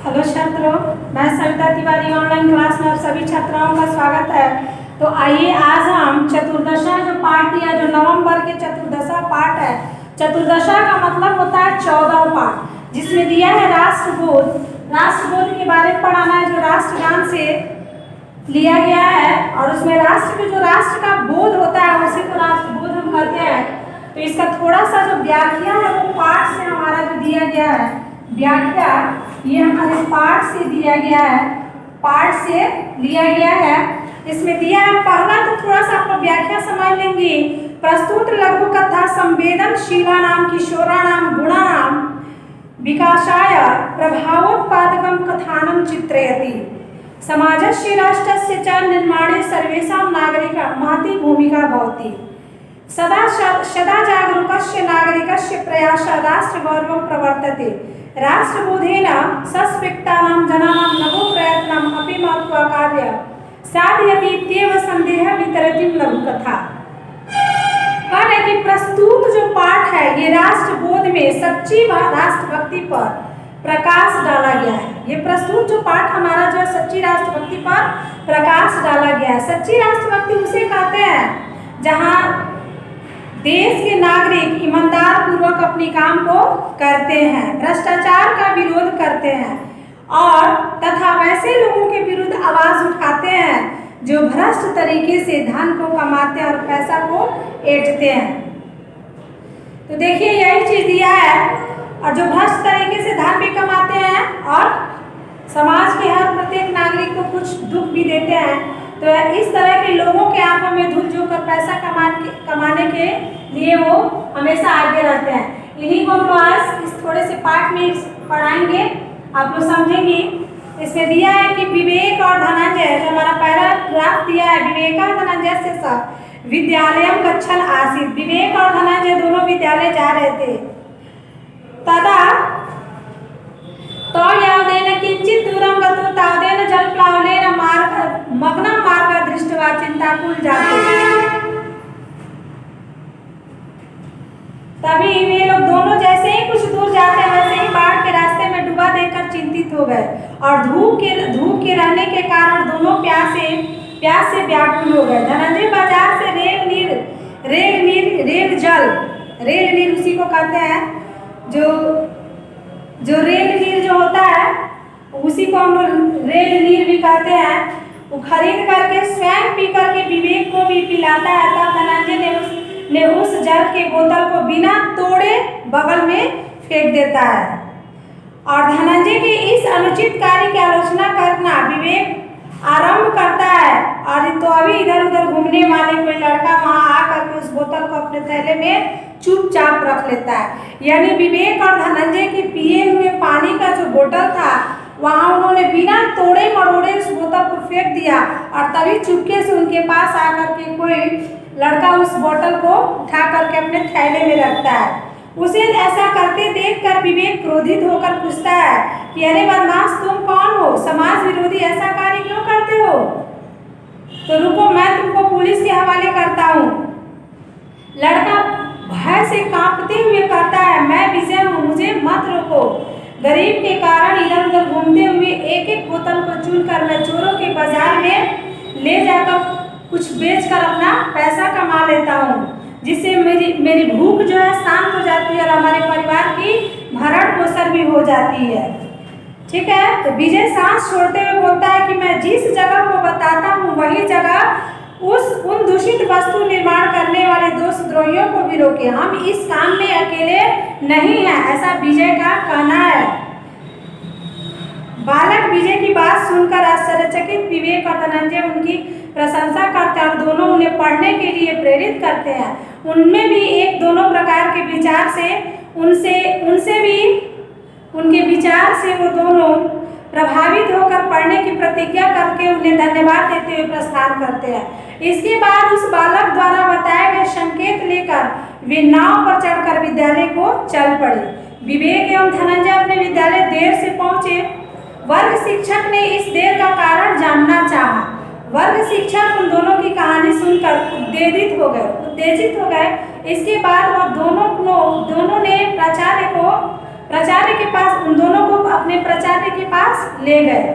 Hello छात्रों, मैं Savita Tiwari online class में आप सभी छात्राओं का स्वागत है। तो आइए आज हम चतुर्दशा जो पाठ दिया, जो नवंबर के चतुर्दशा पाठ है। चतुर्दशा का मतलब होता है 14 पाठ, जिसमें दिया है राष्ट्रबोध। राष्ट्रबोध के बारे में पढ़ाना है, जो राष्ट्रगान से लिया गया है। और उसमें राष्ट्र के जो राष्ट्र का बोध होता है उसी को राष्ट्रबोध हम कहते हैं। तो इसका थोड़ा सा जो व्याख्या है वो पाठ से हमारा जो दिया गया है, व्याख्या ये हमारे पाठ से दिया गया है, पाठ से लिया गया है। इसमें दिया है पहला, तो थोड़ा सा आपको व्याख्या समझ लेंगे। प्रस्तुत लघु कथा संवेदनशीला नाम किशोरा नाम गुणा नाम विकासाय प्रभावोत्पादकं कथानं चित्रयति। समाजस्य राष्ट्रस्य च निर्माणे सर्वेषां नागरिकाणां महती भूमिका भवति। सदा जागरूकस्य नागरिकस्य प्रयासः राष्ट्रगौरवं प्रवर्तते। राष्ट्रबोधेन सस्पृक्तानां जनानां नवो प्रयत्नम् अपि महत्त्वा कार्य साधयति इत्येव संदेहः वितरति लघुकथा। कह रहे कि प्रस्तुत जो पाठ है ये राष्ट्रबोध में सच्ची राष्ट्रभक्ति पर प्रकाश डाला गया है। ये प्रस्तुत जो पाठ हमारा जो है सच्ची राष्ट्रभक्ति पर प्रकाश डाला गया है। सच्ची राष्ट्रभक्ति उसे कहते हैं जहाँ देश के नागरिक ईमानदार पूर्वक अपनी काम को करते हैं, भ्रष्टाचार का विरोध करते हैं और तथा वैसे लोगों के विरुद्ध आवाज उठाते हैं जो भ्रष्ट तरीके से धन को कमाते हैं और पैसा को ऐंठते हैं। तो देखिए यही चीज दिया है, और जो भ्रष्ट तरीके से धन भी कमाते हैं और समाज के हर प्रत्येक नागरिक को कुछ दुख भी देते हैं। तो इस तरह के लोगों के आंखों में धूल झोंककर पैसा कमाने के लिए वो हमेशा आगे रहते हैं। इन्हीं को हम आज इस थोड़े से पाठ में पढ़ाएंगे, आप लोग समझेंगे। इसमें दिया है कि विवेक और धनंजय, जो हमारा पैराग्राफ दिया है, विवेका धनंजय से सह विद्यालयम गच्छन् आसीत्। विवेक और धनंजय दोनों विद्यालय जा रहे थे। तदा तो यावदेन किंचित दूरं गतो तावदेन जलप्लावनेन मग्नं मार्गं दृष्ट्वा चिंताकुल जातो। तभी वे लोग दोनों जैसे ही कुछ दूर जाते हैं वैसे ही बाढ़ के रास्ते में डूबा देखकर चिंतित हो गए, और धूप के रहने के कारण दोनों प्यास से व्याकुल हो गए। धनंजय बाजार से रेल नीर उसी को कहते हैं, जो रेल नीर जो होता है उसी को हम लोग रेल नीर भी कहते हैं। वो खरीद करके स्वयं पी करके विवेक को भी पिलाता है। तब धनंजय ने उस जल के बोतल को बिना तोड़े बगल में फेंक देता है। और धनंजय के इस अनुचित कार्य की आलोचना करना विवेक आरंभ करता है। और तो अभी इधर उधर घूमने वाले कोई लड़का वहां आकर के उस बोतल को अपने थैले में चुपचाप रख लेता है। यानी विवेक और धनंजय के पिए हुए पानी का जो बोतल था वहां उन्होंने बिना तोड़े मरोड़े उस बोतल को फेंक दिया, और तभी चुपके से उनके पास आकर के कोई लड़का उस बोतल को उठा करके अपने थैले में रखता है। उसे ऐसा करते देखकर विवेक क्रोधित होकर पूछता है कि अरे बदमाश, तुम कौन हो? समाज विरोधी ऐसा कार्य क्यों करते हो? तो रुको, मैं तुमको पुलिस के हवाले करता हूँ। लड़का भय से कांपते हुए कहता है, मैं विजय हूँ, मुझे मत रोको। गरीब के कारण इधर उधर घूमते हुए एक एक बोतल को चुनकर मैं चोरों के बाजार में ले जाकर कुछ बेचकर अपना पैसा कमा लेता हूँ, जिससे मेरी भूख जो है शांत हो जाती है और हमारे परिवार की भरण पोषण भी हो जाती है। ठीक है। तो विजय सांस छोड़ते हुए बोलता है कि मैं जिस जगह को बताता हूँ वही जगह उन दूषित वस्तु निर्माण करने वाले दोषद्रोहियों को भी रोके। हम इस काम में अकेले नहीं हैं, ऐसा विजय का कहना है। बालक विजय की बात सुनकर आश्चर्यचकित विवेक और धनंजय उनकी प्रशंसा करते हैं और दोनों उन्हें पढ़ने के लिए प्रेरित करते हैं। उनमें भी एक दोनों प्रकार के विचार से उनसे भी उनके विचार से वो दोनों प्रभावित होकर पढ़ने की प्रतिज्ञा करके उन्हें धन्यवाद देते हुए प्रस्थान करते हैं। इसके बाद उस बालक द्वारा बताए गए संकेत लेकर वे नाव पर चढ़कर विद्यालय को चल पड़े। विवेक एवं धनंजय अपने विद्यालय देर से पहुंचे। वर्ग शिक्षक ने इस देर का कारण जानना चाहा। वर्ग शिक्षक उन दोनों की कहानी सुनकर उत्तेजित हो गए। इसके बाद वह दोनों ने प्राचार्य के पास पास ले गए।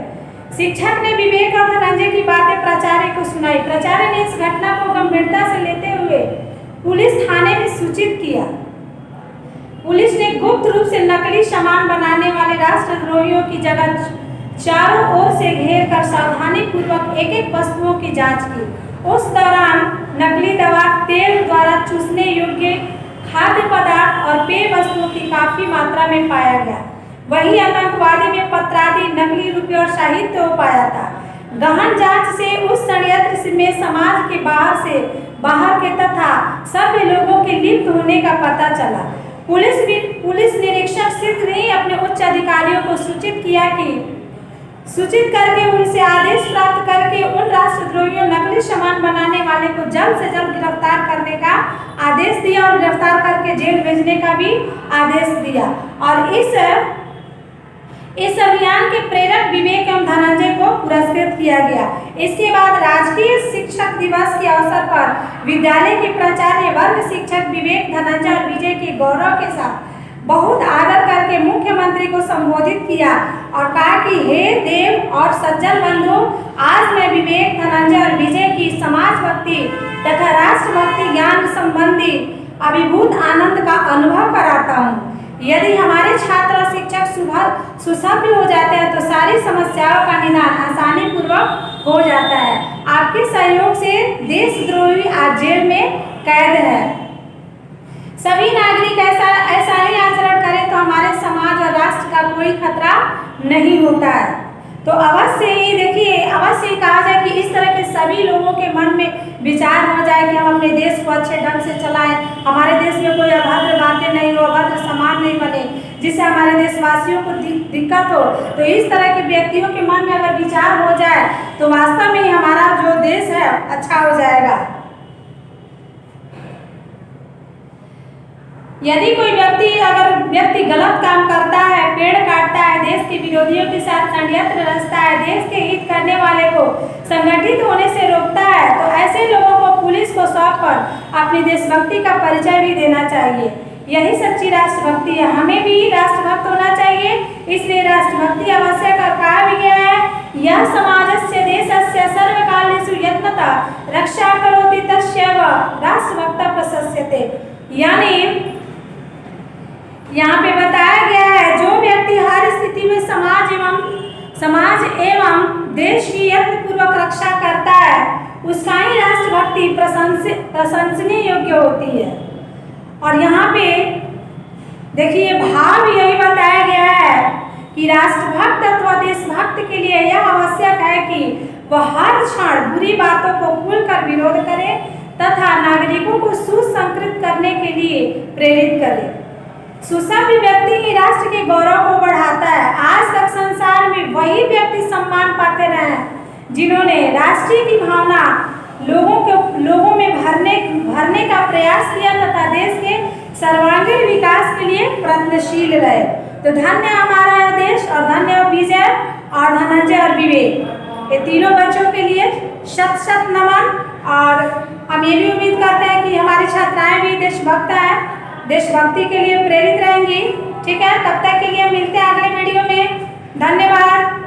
शिक्षक ने विवेक और धनंजय की बातें प्राचार्य को सुनाई। प्राचार्य ने इस घटना को गंभीरता से लेते हुए पुलिस थाने में सूचित किया। पुलिस ने गुप्त रूप से नकली सामान बनाने वाले राष्ट्रद्रोहियों की जगह चारों ओर से घेर कर सावधानी पूर्वक एक एक वस्तुओं की जांच की। उस दौरान नकली दवा, तेल द्वारा चूसने योग्य खाद्य पदार्थ और पेय वस्तुओं की काफी मात्रा में पाया गया। वही आतंकवादी में पत्रादि, नकली रुपये और साहित्य पाया था। गहन जांच से उस षड्यंत्र में समाज के बाहर के तथा सभ्य लोगों के लिप्त होने का पता चला। पुलिस निरीक्षक शीघ्र ही अपने उच्च अधिकारियों को सूचित करके उनसे आदेश प्राप्त करके उन राष्ट्रद्रोहियों, नकली सामान बनाने वाले को जल्द से जल्द गिरफ्तार करने का आदेश दिया और गिरफ्तार करके जेल भेजने का भी आदेश दिया। और इस अभियान के प्रेरक विवेक एवं धनंजय को पुरस्कृत किया गया। इसके बाद राष्ट्रीय शिक्षक दिवस के अवसर पर विद्यालय के प्राचार्य वर्ग शिक्षक विवेक, धनंजय और विजय के गौरव के साथ बहुत आदर करके मुख्यमंत्री को संबोधित किया और कहा कि हे देव और सज्जन बंधु, आज मैं विवेक, धनंजय और विजय की समाज भक्ति तथा राष्ट्रभक्ति ज्ञान संबंधी अभिभूत आनंद का अनुभव कराता हूँ। यदि हमारे छात्र और शिक्षक सुसभ्य हो जाते हैं तो सारी समस्याओं का निदान आसानी पूर्वक हो जाता है। आपके सहयोग से देशद्रोही आज जेल में कैद है। सभी नागरिक ऐसा ही आचरण करें तो हमारे समाज और राष्ट्र का कोई खतरा नहीं होता है। तो अवश्य ही देखिए, अवश्य ही कहा जाए कि इस तरह के सभी लोगों के मन में विचार हो जाए कि हम अपने देश को अच्छे ढंग से चलाएं, हमारे देश में कोई अभद्र बातें नहीं हो, अभद्र समाज नहीं बने जिससे हमारे देशवासियों को दिक्कत हो। तो इस तरह के व्यक्तियों के मन में अगर विचार हो जाए तो वास्तव में हमारा जो देश है अच्छा हो जाएगा। यदि कोई व्यक्ति गलत काम करता है, पेड़ काटता है, देश के विरोधियों के साथ षड्यंत्र रचता है, देश के हित करने वाले को संगठित होने से रोकता है, तो ऐसे लोगों को पुलिस को सौंपकर अपनी देशभक्ति का परिचय भी देना चाहिए। यही सच्ची राष्ट्रभक्ति है। हमें भी राष्ट्रभक्त होना चाहिए, इसलिए राष्ट्रभक्ति आवश्यक और कहा भी गया है, यह समाजस्य देशस्य सर्वकालेषु यत्नतः रक्षा करोति तस्यैव राष्ट्रभक्तः प्रशस्यते। यानी यहाँ पे बताया गया है, जो व्यक्ति हर स्थिति में समाज एवं देश की यत्नपूर्वक रक्षा करता है, उसका ही राष्ट्रभक्ति प्रशंसनीय योग्य होती है। और यहाँ पे देखिए भाव यही बताया गया है कि राष्ट्रभक्त अथवा देशभक्त के लिए यह आवश्यक है कि वह हर क्षण बुरी बातों को खुलकर विरोध करे तथा नागरिकों को सुसंस्कृत करने के लिए प्रेरित करे। सुसभ्य व्यक्ति ही राष्ट्र के गौरव को बढ़ाता है। आज तक संसार में वही व्यक्ति सम्मान पाते रहे हैं जिन्होंने राष्ट्रीय की भावना लोगों में भरने का प्रयास किया तथा देश के सर्वांगीण विकास के लिए प्रयत्नशील रहे। तो धन्य हमारा यह देश और धन्य विजय और धनंजय और विवेक, ये तीनों बच्चों के लिए शत शत नमन। और हम ये भी उम्मीद करते हैं कि हमारी छात्राएं भी देशभक्त हैं, देशभक्ति के लिए प्रेरित रहेंगी। ठीक है, तब तक के लिए मिलते हैं अगले वीडियो में। धन्यवाद।